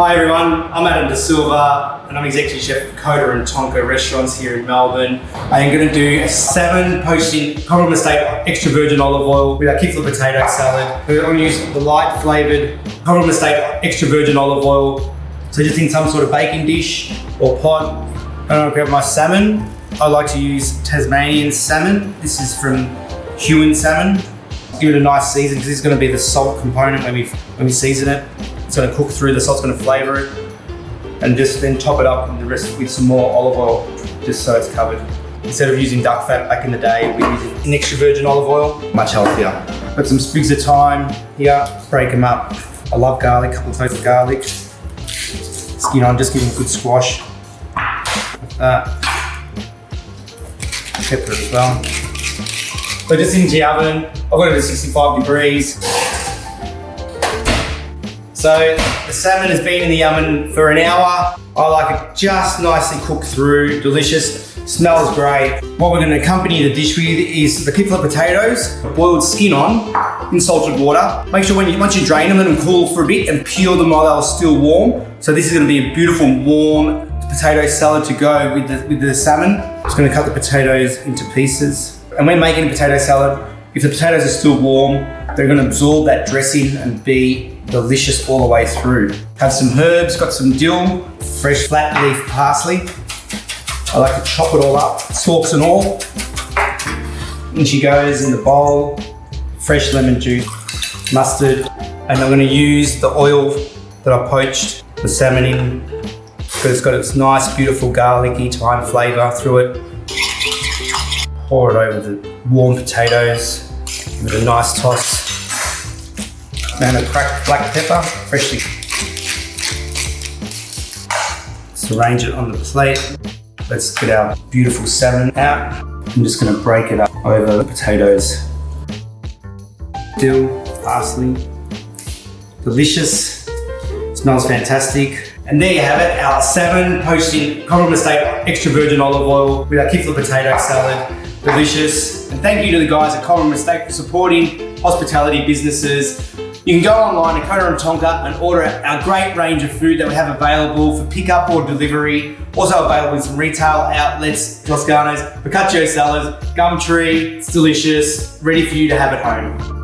Hi everyone, I'm Adam De Silva and I'm Executive Chef of Coda and Tonka restaurants here in Melbourne. I am going to do a salmon poached in Cobram estate extra virgin olive oil with our Kipfler Potato salad. We're going to use the light flavoured Cobram estate extra virgin olive oil. So just in some sort of baking dish or pot. I'm going to grab my salmon. I like to use Tasmanian salmon. This is from Huuon salmon. Give it a nice season because this is going to be the salt component when we season it. It's going to cook through, the salt's going to flavour it, and just then top it up with the rest with some more olive oil, just so it's covered. Instead of using duck fat back in the day, we're using an extra virgin olive oil, much healthier. Got some sprigs of thyme here, break them up. I love garlic, a couple of cloves of garlic. Skin on, just give them a good squash. Like that. Pepper as well. So just into the oven, I've got it at 65 degrees. So the salmon has been in the oven for an hour. I like it just nicely cooked through, delicious, smells great. What we're going to accompany the dish with is the Kipfler potatoes, boiled skin on in salted water. Make sure once you drain them, let them cool for a bit and peel them while they're still warm. So this is going to be a beautiful warm potato salad to go with the salmon. Just going to cut the potatoes into pieces. And when making a potato salad, if the potatoes are still warm, they're going to absorb that dressing and be delicious all the way through. Have some herbs, got some dill, fresh flat leaf parsley. I like to chop it all up, stalks and all. In she goes in the bowl, fresh lemon juice, mustard, and I'm going to use the oil that I poached the salmon in because it's got its nice, beautiful garlicky thyme flavour through it. Pour it over the warm potatoes, give it a nice toss. And a cracked black pepper, freshly. Let's arrange it on the plate. Let's get our beautiful salmon out. I'm just going to break it up over the potatoes. Dill, parsley, delicious, smells fantastic. And there you have it, our salmon poached in Cobram estate extra virgin olive oil with our Kipfler potato salad. Delicious. And thank you to the guys at Cobram estate for supporting hospitality businesses. You can go online to Coda and Tonka and order our great range of food that we have available for pickup or delivery. Also available in some retail outlets, Toscanos, focaccia salads, gum tree, it's delicious, ready for you to have at home.